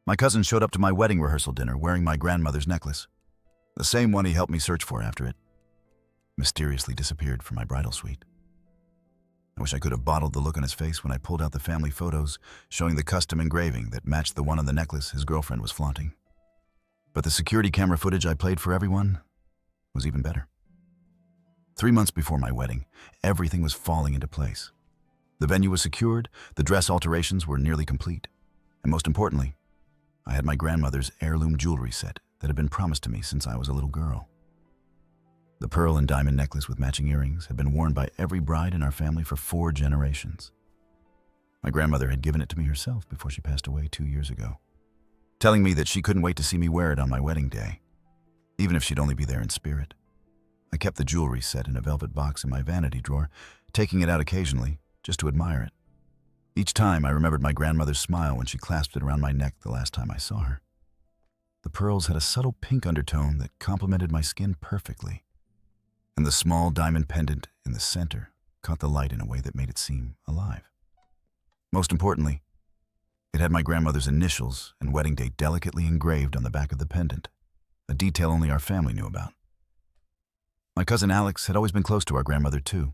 My cousin showed up to my wedding rehearsal dinner wearing my grandmother's necklace, the same one he helped me search for after it mysteriously disappeared from my bridal suite. I wish I could have bottled the look on his face when I pulled out the family photos showing the custom engraving that matched the one on the necklace his girlfriend was flaunting. But the security camera footage I played for everyone was even better. 3 months before my wedding, everything was falling into place. The venue was secured, the dress alterations were nearly complete, and most importantly, I had my grandmother's heirloom jewelry set that had been promised to me since I was a little girl. The pearl and diamond necklace with matching earrings had been worn by every bride in our family for 4 generations. My grandmother had given it to me herself before she passed away 2 years ago, telling me that she couldn't wait to see me wear it on my wedding day, even if she'd only be there in spirit. I kept the jewelry set in a velvet box in my vanity drawer, taking it out occasionally just to admire it. Each time I remembered my grandmother's smile when she clasped it around my neck the last time I saw her. The pearls had a subtle pink undertone that complemented my skin perfectly, and the small diamond pendant in the center caught the light in a way that made it seem alive. Most importantly, it had my grandmother's initials and wedding date delicately engraved on the back of the pendant, a detail only our family knew about. My cousin Alex had always been close to our grandmother too.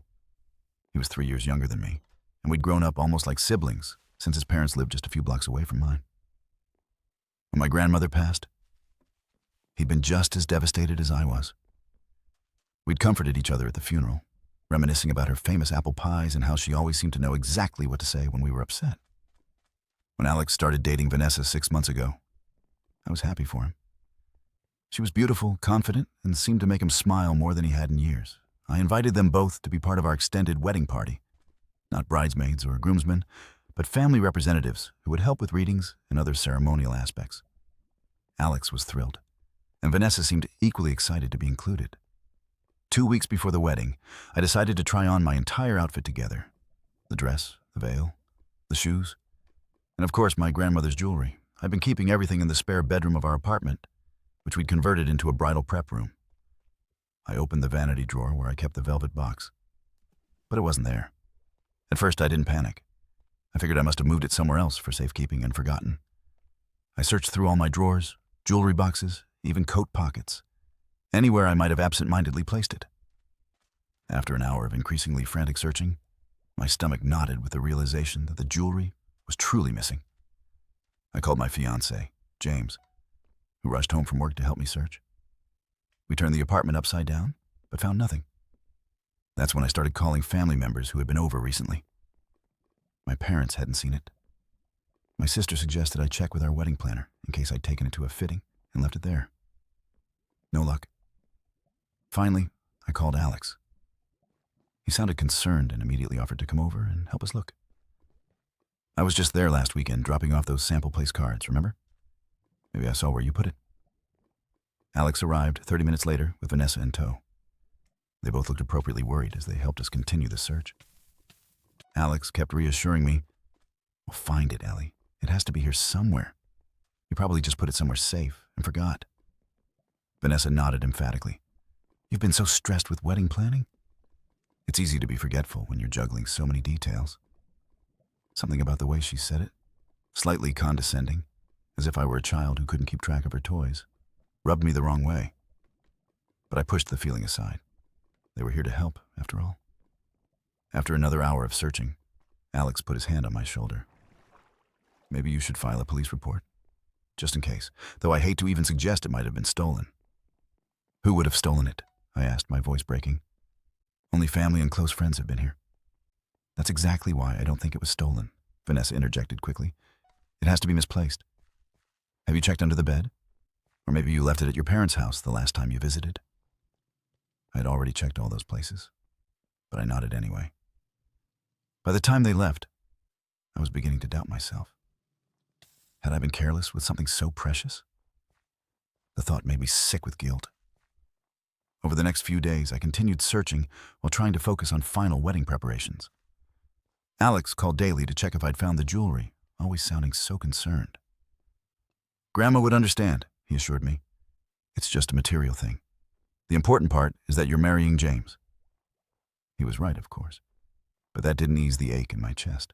He was 3 years younger than me, and we'd grown up almost like siblings since his parents lived just a few blocks away from mine. When my grandmother passed, he'd been just as devastated as I was. We'd comforted each other at the funeral, reminiscing about her famous apple pies and how she always seemed to know exactly what to say when we were upset. When Alex started dating Vanessa 6 months ago, I was happy for him. She was beautiful, confident, and seemed to make him smile more than he had in years. I invited them both to be part of our extended wedding party. Not bridesmaids or groomsmen, but family representatives who would help with readings and other ceremonial aspects. Alex was thrilled, and Vanessa seemed equally excited to be included. 2 weeks before the wedding, I decided to try on my entire outfit together. The dress, the veil, the shoes, and of course my grandmother's jewelry. I'd been keeping everything in the spare bedroom of our apartment, which we'd converted into a bridal prep room. I opened the vanity drawer where I kept the velvet box, but it wasn't there. At first I didn't panic. I figured I must have moved it somewhere else for safekeeping and forgotten. I searched through all my drawers, jewelry boxes, even coat pockets, anywhere I might have absent-mindedly placed it. After an hour of increasingly frantic searching, my stomach knotted with the realization that the jewelry was truly missing. I called my fiancé, James, who rushed home from work to help me search. We turned the apartment upside down, but found nothing. That's when I started calling family members who had been over recently. My parents hadn't seen it. My sister suggested I check with our wedding planner in case I'd taken it to a fitting and left it there. No luck. Finally, I called Alex. He sounded concerned and immediately offered to come over and help us look. I was just there last weekend dropping off those sample place cards, remember? Maybe I saw where you put it. Alex arrived 30 minutes later with Vanessa in tow. They both looked appropriately worried as they helped us continue the search. Alex kept reassuring me, "We'll find it, Ellie. It has to be here somewhere. You probably just put it somewhere safe and forgot." Vanessa nodded emphatically. "You've been so stressed with wedding planning?" It's easy to be forgetful when you're juggling so many details. Something about the way she said it, slightly condescending, as if I were a child who couldn't keep track of her toys, rubbed me the wrong way. But I pushed the feeling aside. They were here to help, after all. After another hour of searching, Alex put his hand on my shoulder. "Maybe you should file a police report, just in case, though I hate to even suggest it might have been stolen." "Who would have stolen it?" I asked, my voice breaking. "Only family and close friends have been here." "That's exactly why I don't think it was stolen," Vanessa interjected quickly. "It has to be misplaced. Have you checked under the bed? Or maybe you left it at your parents' house the last time you visited?" I had already checked all those places, but I nodded anyway. By the time they left, I was beginning to doubt myself. Had I been careless with something so precious? The thought made me sick with guilt. Over the next few days, I continued searching while trying to focus on final wedding preparations. Alex called daily to check if I'd found the jewelry, always sounding so concerned. "Grandma would understand," he assured me. "It's just a material thing. The important part is that you're marrying James." He was right, of course, but that didn't ease the ache in my chest.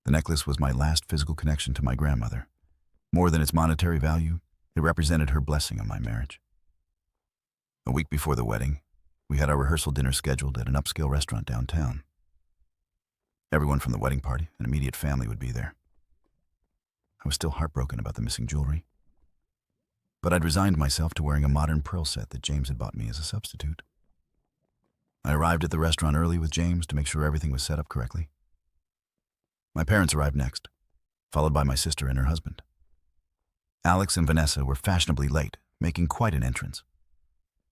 The necklace was my last physical connection to my grandmother, More than its monetary value, it represented her blessing on my marriage. A week before the wedding, we had our rehearsal dinner scheduled at an upscale restaurant downtown. Everyone from the wedding party and immediate family would be there. I was still heartbroken about the missing jewelry, but I'd resigned myself to wearing a modern pearl set that James had bought me as a substitute. I arrived at the restaurant early with James to make sure everything was set up correctly. My parents arrived next, followed by my sister and her husband. Alex and Vanessa were fashionably late, making quite an entrance.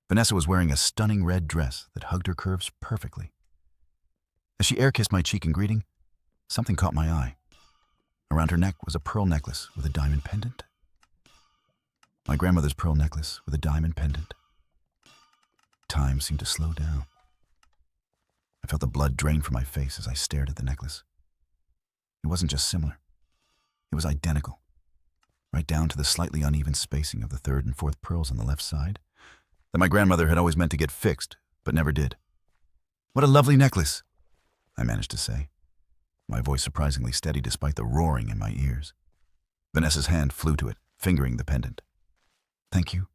Vanessa was wearing a stunning red dress that hugged her curves perfectly. As she air-kissed my cheek in greeting, something caught my eye. Around her neck was a pearl necklace with a diamond pendant. My grandmother's pearl necklace with a diamond pendant. Time seemed to slow down. I felt the blood drain from my face as I stared at the necklace. It wasn't just similar. It was identical, right down to the slightly uneven spacing of the third and fourth pearls on the left side that my grandmother had always meant to get fixed, but never did. "What a lovely necklace," I managed to say, my voice surprisingly steady despite the roaring in my ears. Vanessa's hand flew to it, fingering the pendant. "Thank you.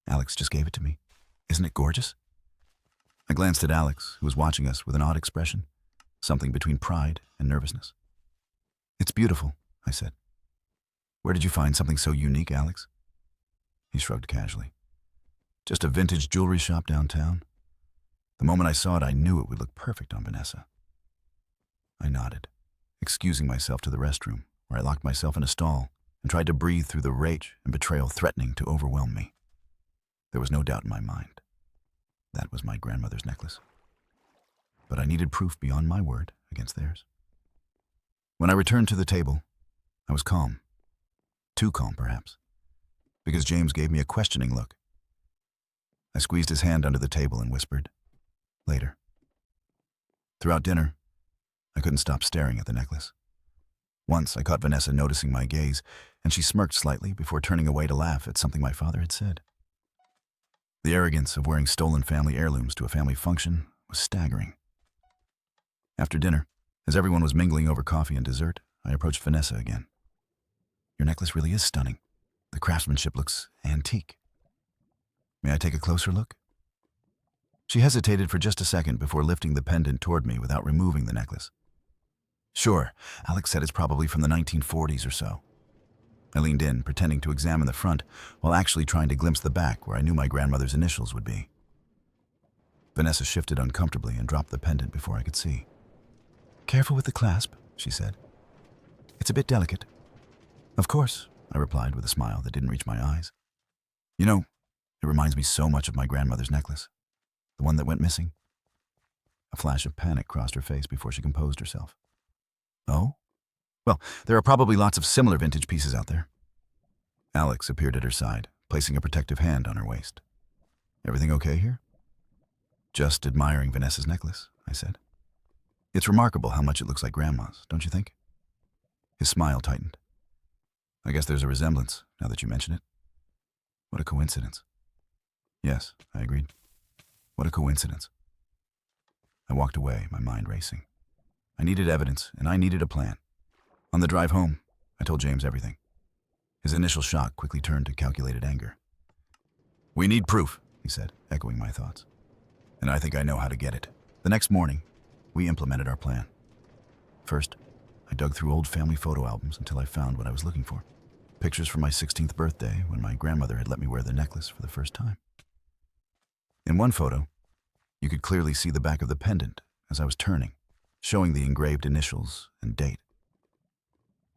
Alex just gave it to me. Isn't it gorgeous?" I glanced at Alex, who was watching us with an odd expression, something between pride and nervousness. "It's beautiful," I said. "Where did you find something so unique, Alex?" He shrugged casually. "Just a vintage jewelry shop downtown. The moment I saw it, I knew it would look perfect on Vanessa." I nodded, excusing myself to the restroom, where I locked myself in a stall and tried to breathe through the rage and betrayal threatening to overwhelm me. There was no doubt in my mind. That was my grandmother's necklace. But I needed proof beyond my word against theirs. When I returned to the table, I was calm. Too calm, perhaps, because James gave me a questioning look. I squeezed his hand under the table and whispered, "Later." Throughout dinner, I couldn't stop staring at the necklace. Once I caught Vanessa noticing my gaze, and she smirked slightly before turning away to laugh at something my father had said. The arrogance of wearing stolen family heirlooms to a family function was staggering. After dinner, as everyone was mingling over coffee and dessert, I approached Vanessa again. "Your necklace really is stunning. The craftsmanship looks antique. May I take a closer look?" She hesitated for just a second before lifting the pendant toward me without removing the necklace. "Sure, Alex said it's probably from the 1940s or so." I leaned in, pretending to examine the front, while actually trying to glimpse the back where I knew my grandmother's initials would be. Vanessa shifted uncomfortably and dropped the pendant before I could see. "Careful with the clasp," she said. "It's a bit delicate." "Of course," I replied with a smile that didn't reach my eyes. "You know, it reminds me so much of my grandmother's necklace, the one that went missing." A flash of panic crossed her face before she composed herself. "Oh? Well, there are probably lots of similar vintage pieces out there." Alex appeared at her side, placing a protective hand on her waist. "Everything okay here?" "Just admiring Vanessa's necklace," I said. "It's remarkable how much it looks like Grandma's, don't you think?" His smile tightened. "I guess there's a resemblance, now that you mention it." "What a coincidence." "Yes," I agreed. "What a coincidence." I walked away, my mind racing. I needed evidence, and I needed a plan. On the drive home, I told James everything. His initial shock quickly turned to calculated anger. "We need proof," he said, echoing my thoughts. "And I think I know how to get it." The next morning, we implemented our plan. First, I dug through old family photo albums until I found what I was looking for. Pictures from my 16th birthday when my grandmother had let me wear the necklace for the first time. In one photo, you could clearly see the back of the pendant as I was turning, showing the engraved initials and date.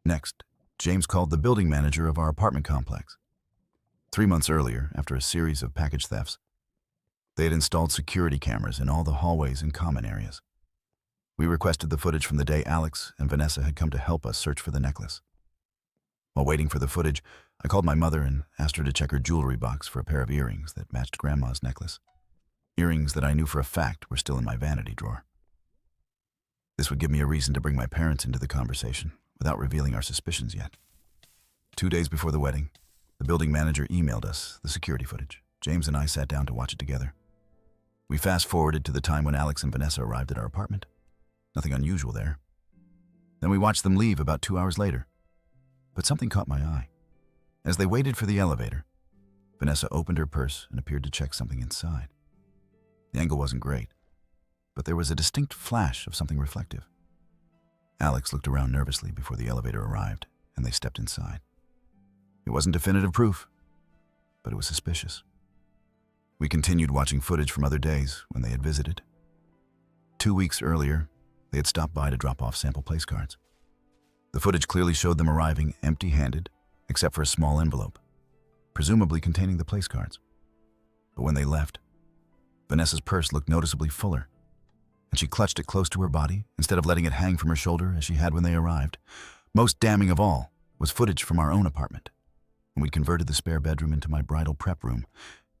Next, James called the building manager of our apartment complex. 3 months earlier, after a series of package thefts, they had installed security cameras in all the hallways and common areas. We requested the footage from the day Alex and Vanessa had come to help us search for the necklace. While waiting for the footage, I called my mother and asked her to check her jewelry box for a pair of earrings that matched Grandma's necklace. Earrings that I knew for a fact were still in my vanity drawer. This would give me a reason to bring my parents into the conversation without revealing our suspicions yet. 2 days before the wedding, the building manager emailed us the security footage. James and I sat down to watch it together. We fast-forwarded to the time when Alex and Vanessa arrived at our apartment. Nothing unusual there. Then we watched them leave about 2 hours later. But something caught my eye. As they waited for the elevator, Vanessa opened her purse and appeared to check something inside. The angle wasn't great, but there was a distinct flash of something reflective. Alex looked around nervously before the elevator arrived, and they stepped inside. It wasn't definitive proof, but it was suspicious. We continued watching footage from other days when they had visited. 2 weeks earlier, they had stopped by to drop off sample place cards. The footage clearly showed them arriving empty-handed, except for a small envelope, presumably containing the place cards. But when they left, Vanessa's purse looked noticeably fuller, and she clutched it close to her body instead of letting it hang from her shoulder as she had when they arrived. Most damning of all was footage from our own apartment. When we'd converted the spare bedroom into my bridal prep room,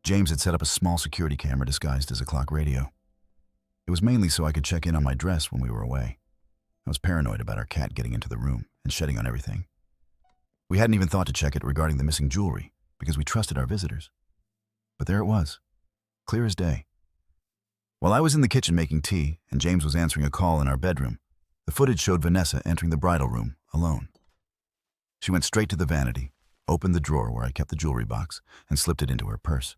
James had set up a small security camera disguised as a clock radio. It was mainly so I could check in on my dress when we were away. I was paranoid about our cat getting into the room and shedding on everything. We hadn't even thought to check it regarding the missing jewelry because we trusted our visitors. But there it was, clear as day. While I was in the kitchen making tea and James was answering a call in our bedroom, the footage showed Vanessa entering the bridal room alone. She went straight to the vanity, opened the drawer where I kept the jewelry box, and slipped it into her purse.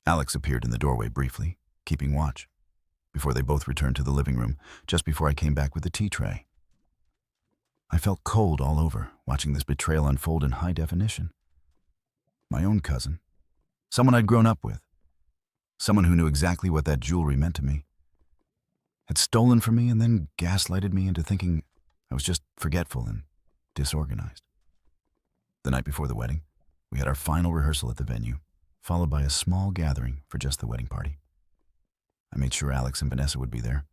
Alex appeared in the doorway briefly, keeping watch, before they both returned to the living room just before I came back with the tea tray. I felt cold all over watching this betrayal unfold in high definition. My own cousin, someone I'd grown up with, someone who knew exactly what that jewelry meant to me, had stolen from me and then gaslighted me into thinking I was just forgetful and disorganized. The night before the wedding, we had our final rehearsal at the venue, followed by a small gathering for just the wedding party. I made sure Alex and Vanessa would be there.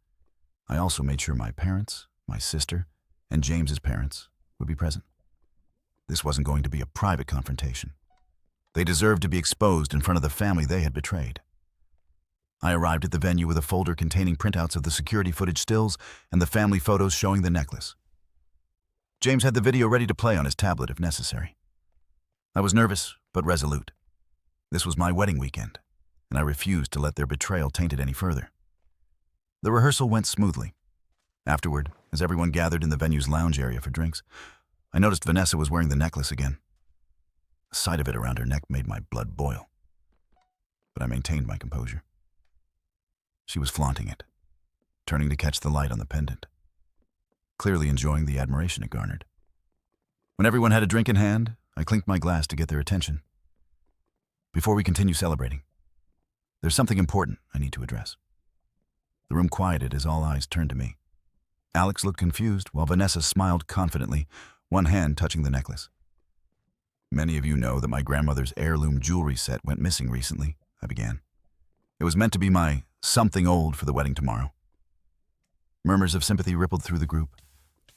I also made sure my parents, my sister, and James's parents would be present. This wasn't going to be a private confrontation. They deserved to be exposed in front of the family they had betrayed. I arrived at the venue with a folder containing printouts of the security footage stills and the family photos showing the necklace. James had the video ready to play on his tablet if necessary. I was nervous but resolute. This was my wedding weekend, and I refused to let their betrayal taint it any further. The rehearsal went smoothly. Afterward, as everyone gathered in the venue's lounge area for drinks, I noticed Vanessa was wearing the necklace again. The sight of it around her neck made my blood boil. But I maintained my composure. She was flaunting it, turning to catch the light on the pendant, clearly enjoying the admiration it garnered. When everyone had a drink in hand, I clinked my glass to get their attention. Before we continue celebrating, there's something important I need to address. The room quieted as all eyes turned to me. Alex looked confused while Vanessa smiled confidently, one hand touching the necklace. Many of you know that my grandmother's heirloom jewelry set went missing recently, I began. It was meant to be my something old for the wedding tomorrow. Murmurs of sympathy rippled through the group.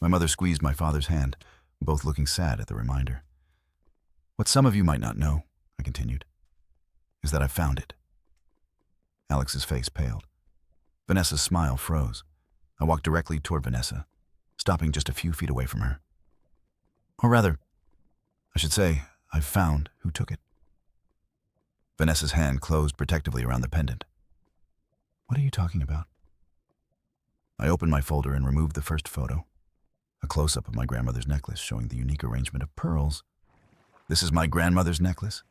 My mother squeezed my father's hand, both looking sad at the reminder. What some of you might not know, I continued, is that I found it. Alex's face paled. Vanessa's smile froze. I walked directly toward Vanessa, stopping just a few feet away from her. Or rather, I should say, I found who took it. Vanessa's hand closed protectively around the pendant. What are you talking about? I opened my folder and removed the first photo, a close-up of my grandmother's necklace showing the unique arrangement of pearls. This is my grandmother's necklace.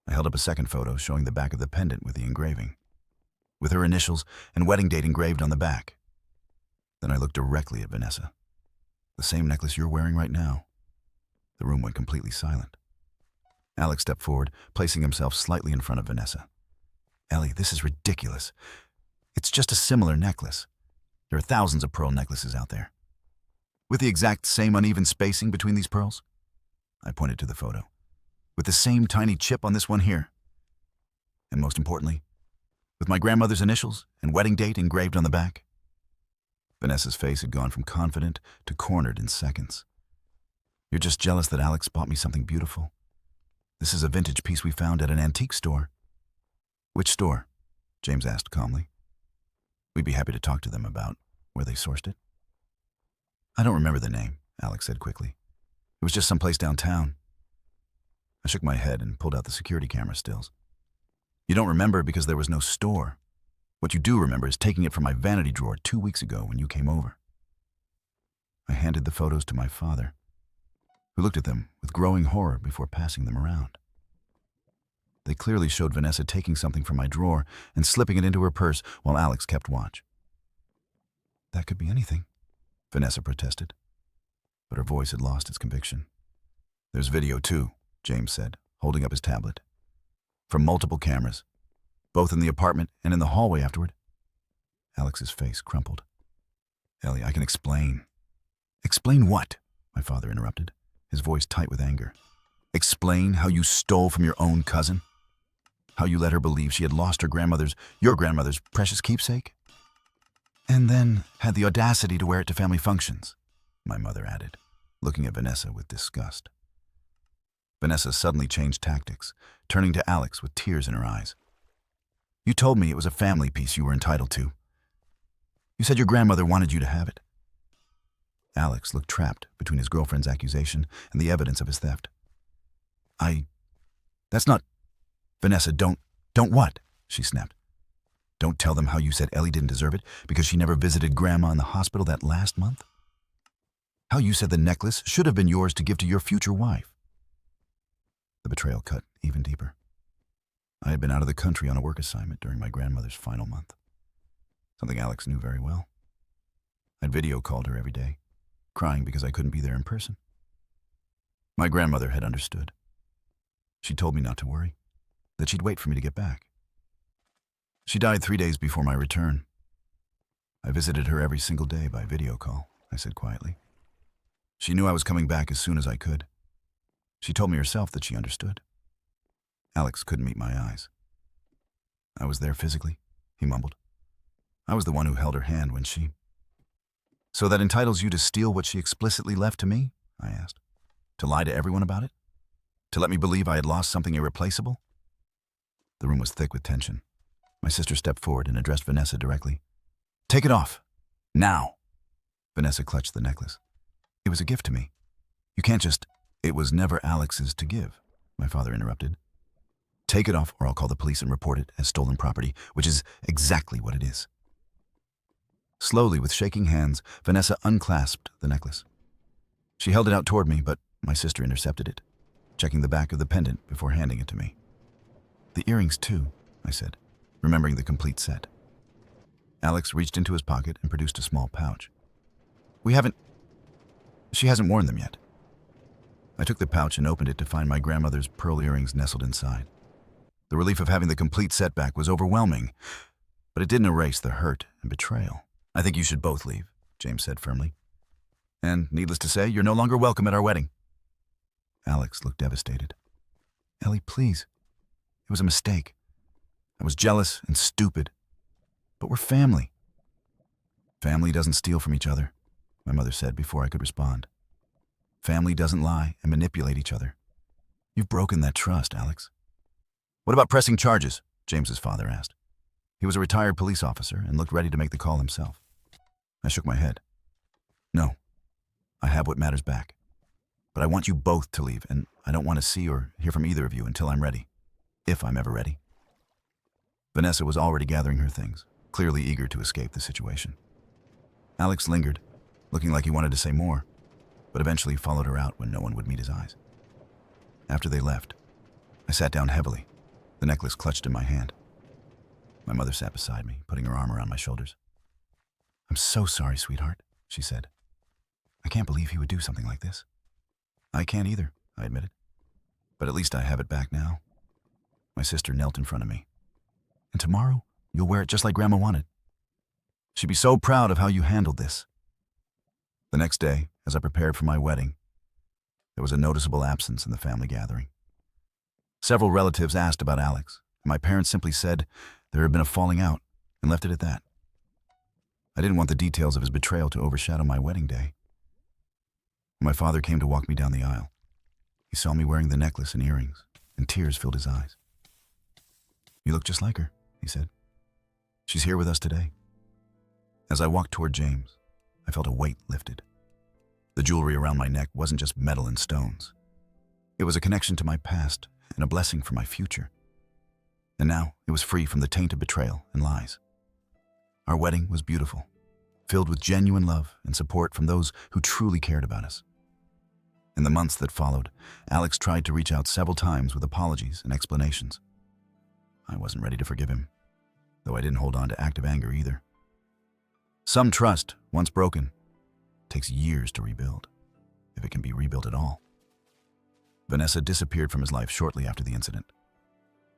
I held up a second photo showing the back of the pendant with the engraving, with her initials and wedding date engraved on the back. Then I looked directly at Vanessa. The same necklace you're wearing right now. The room went completely silent. Alex stepped forward, placing himself slightly in front of Vanessa. Ellie, this is ridiculous. It's just a similar necklace. There are thousands of pearl necklaces out there. With the exact same uneven spacing between these pearls? I pointed to the photo. With the same tiny chip on this one here. And most importantly, with my grandmother's initials and wedding date engraved on the back. Vanessa's face had gone from confident to cornered in seconds. You're just jealous that Alex bought me something beautiful. This is a vintage piece we found at an antique store. Which store? James asked calmly. We'd be happy to talk to them about where they sourced it. I don't remember the name, Alex said quickly. It was just someplace downtown. I shook my head and pulled out the security camera stills. You don't remember because there was no store. What you do remember is taking it from my vanity drawer 2 weeks ago when you came over. I handed the photos to my father, who looked at them with with growing horror before passing them around. They clearly showed Vanessa taking something from my drawer and slipping it into her purse while Alex kept watch. "That could be anything," Vanessa protested, but her voice had lost its conviction. "There's video too," James said, holding up his tablet. "From multiple cameras, both in the apartment and in the hallway afterward." Alex's face crumpled. "Ellie, I can explain." "Explain what?" my father interrupted, his voice tight with anger. "Explain how you stole from your own cousin? How you let her believe she had lost your grandmother's precious keepsake? And then had the audacity to wear it to family functions," my mother added, looking at Vanessa with disgust. Vanessa suddenly changed tactics, turning to Alex with tears in her eyes. "You told me it was a family piece you were entitled to. You said your grandmother wanted you to have it." Alex looked trapped between his girlfriend's accusation and the evidence of his theft. That's not... Vanessa, don't what?" she snapped. "Don't tell them how you said Ellie didn't deserve it because she never visited Grandma in the hospital that last month? How you said the necklace should have been yours to give to your future wife?" The betrayal cut even deeper. I had been out of the country on a work assignment during my grandmother's final month, something Alex knew very well. I'd video called her every day, crying because I couldn't be there in person. My grandmother had understood. She told me not to worry, that she'd wait for me to get back. She died 3 days before my return. "I visited her every single day by video call," I said quietly. "She knew I was coming back as soon as I could. She told me herself that she understood." Alex couldn't meet my eyes. "I was there physically," he mumbled. "I was the one who held her hand when she..." "So that entitles you to steal what she explicitly left to me?" I asked. "To lie to everyone about it? To let me believe I had lost something irreplaceable?" The room was thick with tension. My sister stepped forward and addressed Vanessa directly. "Take it off. Now." Vanessa clutched the necklace. "It was a gift to me. You can't just..." "It was never Alex's to give," my father interrupted. "Take it off or I'll call the police and report it as stolen property, which is exactly what it is." Slowly, with shaking hands, Vanessa unclasped the necklace. She held it out toward me, but my sister intercepted it, checking the back of the pendant before handing it to me. "The earrings, too," I said, remembering the complete set. Alex reached into his pocket and produced a small pouch. She hasn't worn them yet." I took the pouch and opened it to find my grandmother's pearl earrings nestled inside. The relief of having the complete set back was overwhelming, but it didn't erase the hurt and betrayal. "I think you should both leave," James said firmly. "And, needless to say, you're no longer welcome at our wedding." Alex looked devastated. "Ellie, please. It was a mistake. I was jealous and stupid. But we're family." "Family doesn't steal from each other," my mother said before I could respond. "Family doesn't lie and manipulate each other. You've broken that trust, Alex." "What about pressing charges?" James's father asked. He was a retired police officer and looked ready to make the call himself. I shook my head. "No. I have what matters back. But I want you both to leave, and I don't want to see or hear from either of you until I'm ready. If I'm ever ready." Vanessa was already gathering her things, clearly eager to escape the situation. Alex lingered, looking like he wanted to say more, but eventually followed her out when no one would meet his eyes. After they left, I sat down heavily, the necklace clutched in my hand. My mother sat beside me, putting her arm around my shoulders. "I'm so sorry, sweetheart," she said. "I can't believe he would do something like this." "I can't either," I admitted. "But at least I have it back now." My sister knelt in front of me. "And tomorrow, you'll wear it just like Grandma wanted. She'd be so proud of how you handled this." The next day, as I prepared for my wedding, there was a noticeable absence in the family gathering. Several relatives asked about Alex, and my parents simply said there had been a falling out and left it at that. I didn't want the details of his betrayal to overshadow my wedding day. When my father came to walk me down the aisle, he saw me wearing the necklace and earrings, and tears filled his eyes. "You look just like her," he said. "She's here with us today." As I walked toward James, I felt a weight lifted. The jewelry around my neck wasn't just metal and stones. It was a connection to my past and a blessing for my future. And now it was free from the taint of betrayal and lies. Our wedding was beautiful, filled with genuine love and support from those who truly cared about us. In the months that followed, Alex tried to reach out several times with apologies and explanations. I wasn't ready to forgive him, though I didn't hold on to active anger either. Some trust, once broken, takes years to rebuild, if it can be rebuilt at all. Vanessa disappeared from his life shortly after the incident.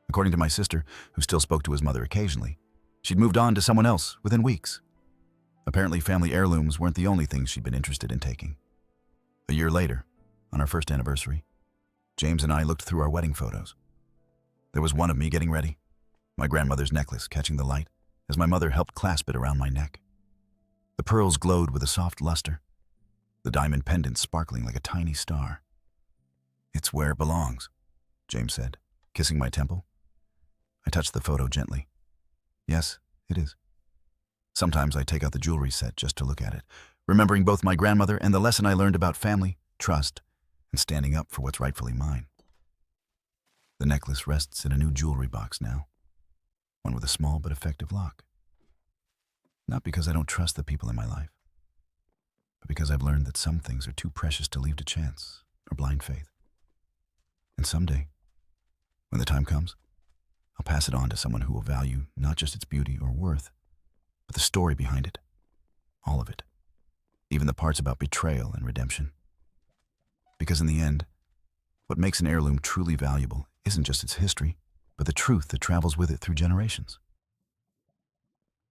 According to my sister, who still spoke to his mother occasionally, she'd moved on to someone else within weeks. Apparently, family heirlooms weren't the only things she'd been interested in taking. A year later, on our first anniversary, James and I looked through our wedding photos. There was one of me getting ready, my grandmother's necklace catching the light as my mother helped clasp it around my neck. The pearls glowed with a soft luster, the diamond pendant sparkling like a tiny star. "It's where it belongs," James said, kissing my temple. I touched the photo gently. "Yes, it is." Sometimes I take out the jewelry set just to look at it, remembering both my grandmother and the lesson I learned about family, trust, and standing up for what's rightfully mine. The necklace rests in a new jewelry box now, one with a small but effective lock. Not because I don't trust the people in my life, but because I've learned that some things are too precious to leave to chance or blind faith. And someday, when the time comes, I'll pass it on to someone who will value not just its beauty or worth, but the story behind it. All of it. Even the parts about betrayal and redemption. Because in the end, what makes an heirloom truly valuable isn't just its history, but the truth that travels with it through generations.